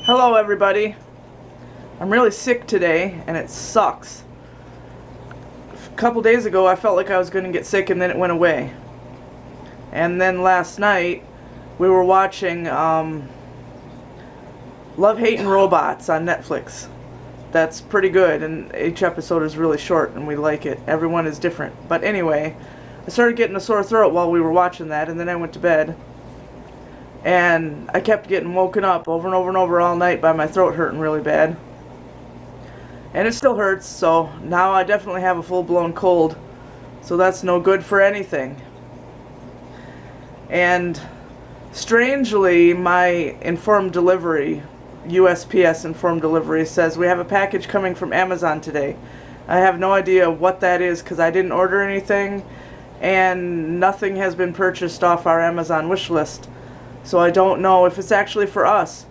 Hello everybody. I'm really sick today and it sucks. A couple days ago I felt like I was going to get sick and then it went away. And then last night we were watching Love, Hate and Robots on Netflix. That's pretty good and each episode is really short and we like it. Everyone is different. But anyway, I started getting a sore throat while we were watching that and then I went to bed. And I kept getting woken up over and over and over all night by my throat hurting really bad. And it still hurts, so now I definitely have a full-blown cold. So that's no good for anything. And strangely, my informed delivery, USPS informed delivery, says we have a package coming from Amazon today. I have no idea what that is because I didn't order anything and nothing has been purchased off our Amazon wish list. So I don't know if it's actually for us,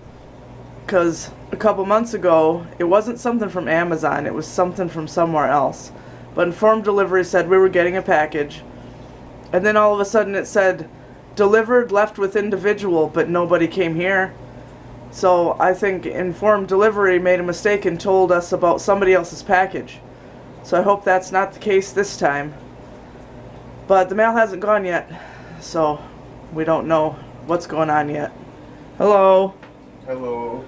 because a couple months ago it wasn't something from Amazon, it was something from somewhere else. But informed delivery said we were getting a package, and then all of a sudden it said delivered, left with individual, but nobody came here. So I think informed delivery made a mistake and told us about somebody else's package. So I hope that's not the case this time. But the mail hasn't gone yet, so we don't know what's going on yet. Hello. Hello.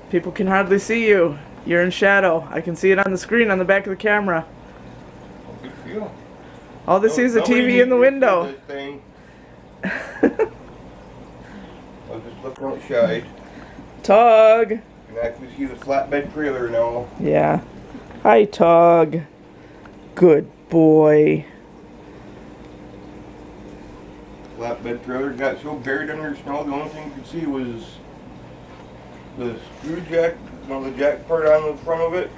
People can hardly see you. You're in shadow. I can see it on the screen on the back of the camera. Good for you. All they see is the TV in the window. I'm just looking outside. Tug. You can actually see the flatbed trailer now. Yeah. Hi, Tug. Good boy. Flatbed trailer got so buried under snow, the only thing you could see was the screw jack, the jack part on the front of it.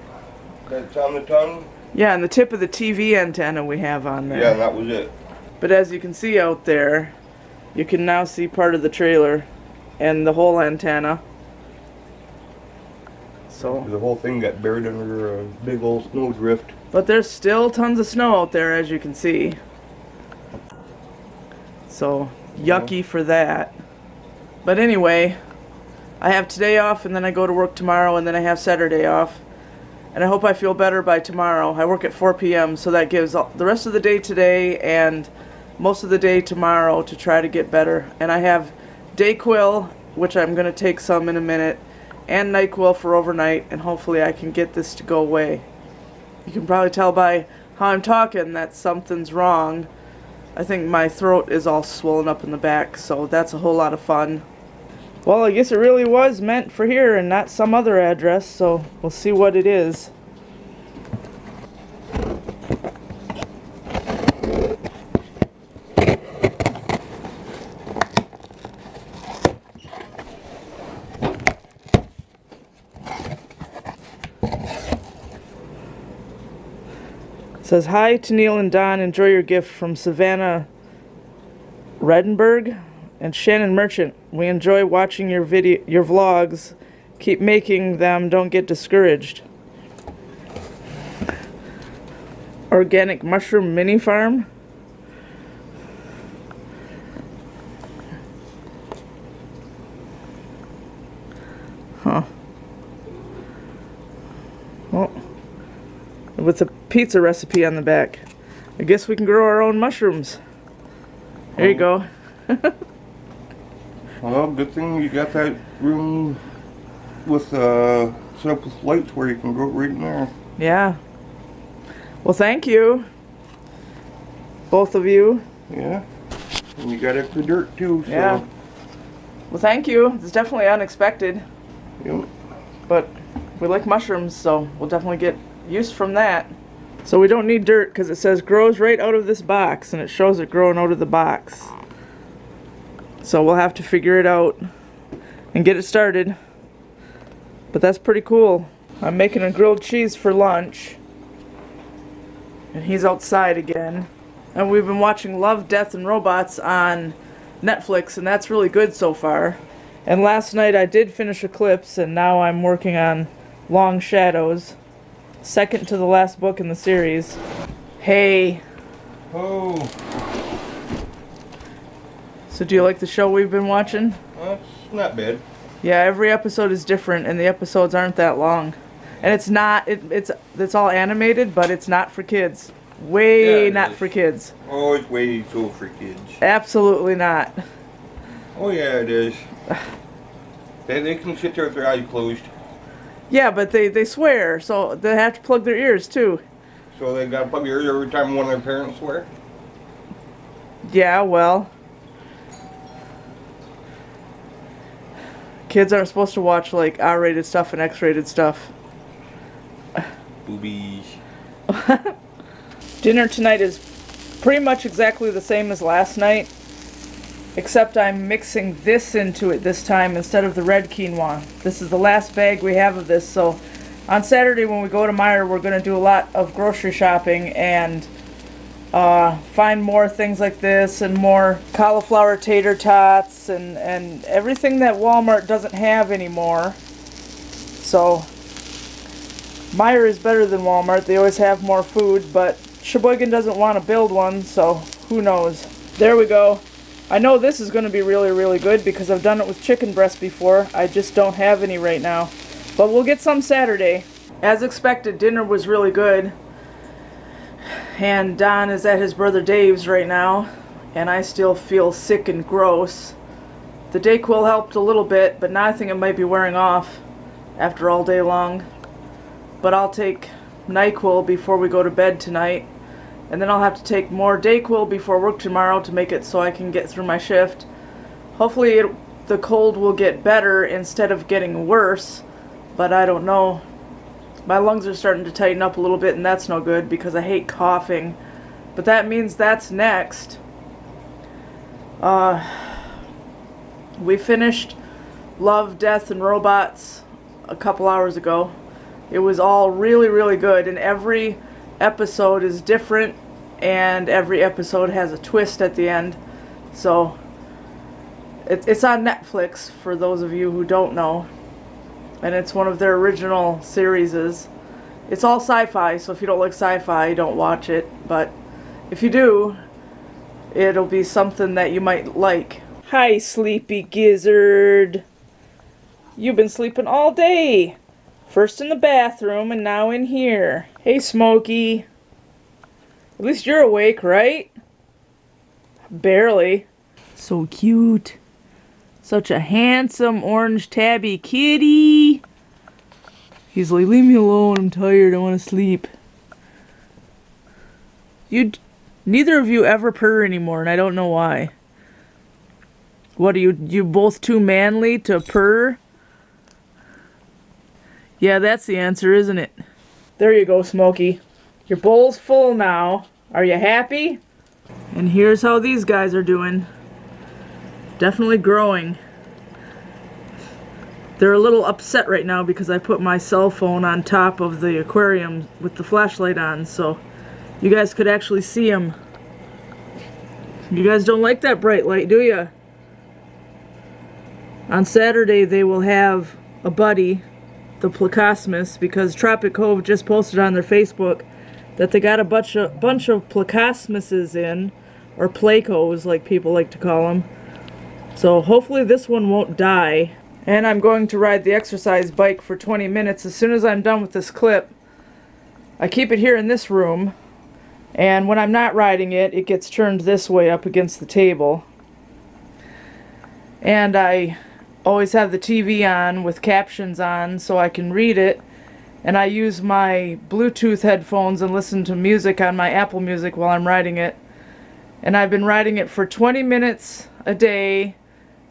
That's on the tongue. Yeah, and the tip of the TV antenna we have on there. Yeah, and that was it. But as you can see out there, you can now see part of the trailer and the whole antenna. So The whole thing got buried under a big old snowdrift. but there's still tons of snow out there, as you can see. So yucky for that. But anyway, I have today off and then I go to work tomorrow and then I have Saturday off. And I hope I feel better by tomorrow. I work at 4 p.m. so that gives the rest of the day today and most of the day tomorrow to try to get better. And I have Dayquil, which I'm going to take some in a minute, and NyQuil for overnight, and hopefully I can get this to go away. You can probably tell by how I'm talking that something's wrong. I think my throat is all swollen up in the back, so that's a whole lot of fun. Well, I guess it really was meant for here and not some other address, so we'll see what it is. It says, hi to Neil and Don, enjoy your gift from Savannah Redenberg and Shannon Merchant. We enjoy watching your vlogs. Keep making them, don't get discouraged. Organic Mushroom Mini Farm. Huh. Well, with a pizza recipe on the back. I guess we can grow our own mushrooms. There you go. Well, good thing you got that room with set up with lights where you can grow it right in there. Yeah. Well, thank you, both of you. Yeah. And you got extra dirt too. So. Yeah. Well, thank you. It's definitely unexpected. Yep. But we like mushrooms, so we'll definitely get use from that. So we don't need dirt because it says grows right out of this box, and it shows it growing out of the box. So we'll have to figure it out and get it started. But that's pretty cool. I'm making a grilled cheese for lunch. And he's outside again. And we've been watching Love, Death, and Robots on Netflix, and that's really good so far. And last night I did finish Eclipse, and now I'm working on Long Shadows. Second to the last book in the series. Hey. Oh. So do you like the show we've been watching? It's not bad. Yeah, every episode is different, and the episodes aren't that long. And it's not, it's all animated, but it's not for kids. Way not for kids. Oh, it's way too for kids. Absolutely not. Oh yeah, it is. They can sit there with their eyes closed. Yeah, but they swear, so they have to plug their ears too. So they gotta plug their ears every time one of their parents swear? Yeah, well. Kids aren't supposed to watch like R-rated stuff and X-rated stuff. Boobies. Dinner tonight is pretty much exactly the same as last night, except I'm mixing this into it this time instead of the red quinoa. This is the last bag we have of this, so on Saturday when we go to Meijer, we're going to do a lot of grocery shopping and find more things like this and more cauliflower tater tots and everything that Walmart doesn't have anymore. So Meijer is better than Walmart. They always have more food, but Sheboygan doesn't want to build one, so who knows. There we go. I know this is going to be really, really good because I've done it with chicken breast before. I just don't have any right now. But we'll get some Saturday. As expected, dinner was really good. And Don is at his brother Dave's right now, and I still feel sick and gross. The Dayquil helped a little bit, but now I think it might be wearing off after all day long. But I'll take NyQuil before we go to bed tonight, and then I'll have to take more Dayquil before work tomorrow to make it so I can get through my shift. Hopefully the cold will get better instead of getting worse, but I don't know. My lungs are starting to tighten up a little bit, and that's no good because I hate coughing. But that means that's next. We finished Love, Death, and Robots a couple hours ago. It was all really, really good, and every episode is different, and every episode has a twist at the end. So it's on Netflix for those of you who don't know. And it's one of their original series. It's all sci-fi, so if you don't like sci-fi, don't watch it. But if you do, it'll be something that you might like. Hi, sleepy gizzard. You've been sleeping all day. First in the bathroom and now in here. Hey, Smokey. At least you're awake, right? Barely. So cute. Such a handsome orange tabby kitty. He's like, leave me alone, I'm tired, I want to sleep. Neither of you ever purr anymore, and I don't know why. What, are you both too manly to purr? Yeah, that's the answer, isn't it? There you go, Smokey. Your bowl's full now. Are you happy? And here's how these guys are doing. Definitely growing. They're a little upset right now because I put my cell phone on top of the aquarium with the flashlight on, so you guys could actually see them. You guys don't like that bright light, do you? On Saturday they will have a buddy, the Placosmus, because Tropic Cove just posted on their Facebook that they got a bunch of Placosmuses in, or Placos like people like to call them. So hopefully this one won't die. And I'm going to ride the exercise bike for 20 minutes as soon as I'm done with this clip. I keep it here in this room, and when I'm not riding it, it gets turned this way up against the table. And I always have the TV on with captions on so I can read it. And I use my Bluetooth headphones and listen to music on my Apple Music while I'm riding it. And I've been riding it for 20 minutes a day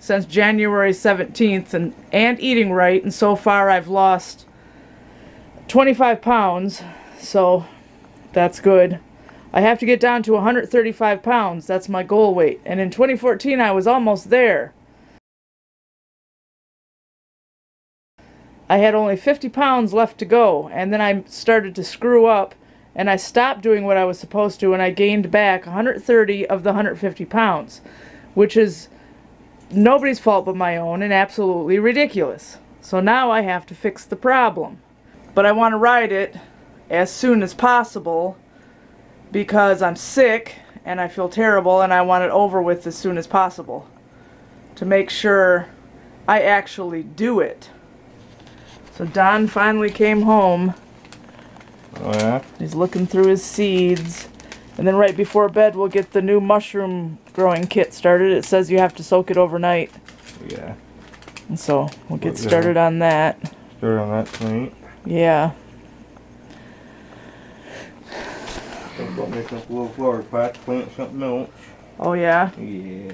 since January 17th and eating right, and so far I've lost 25 pounds, so that's good. I have to get down to 135 pounds, that's my goal weight, and in 2014 I was almost there. I had only 50 pounds left to go, and then I started to screw up, and I stopped doing what I was supposed to, and I gained back 130 of the 150 pounds, which is nobody's fault but my own and absolutely ridiculous. So now I have to fix the problem. But I want to ride it as soon as possible because I'm sick and I feel terrible, and I want it over with as soon as possible to make sure I actually do it. So Don finally came home. Oh yeah? He's looking through his seeds. And then right before bed we'll get the new mushroom growing kit started. It says you have to soak it overnight. Yeah. And so we'll get started on that. Start on that tonight. Yeah. Think about making up a little flower pot to plant something else. Oh yeah? Yeah.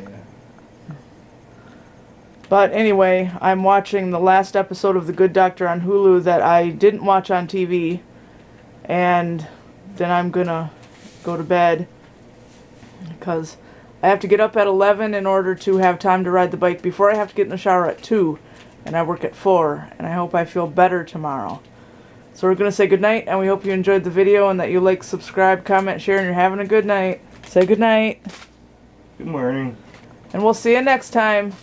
But anyway, I'm watching the last episode of The Good Doctor on Hulu that I didn't watch on TV. And then I'm gonna go to bed because I have to get up at 11 in order to have time to ride the bike before I have to get in the shower at 2, and I work at 4, and I hope I feel better tomorrow. So we're going to say goodnight, and we hope you enjoyed the video and that you like, subscribe, comment, share, and you're having a good night. Say goodnight. Good morning. And we'll see you next time.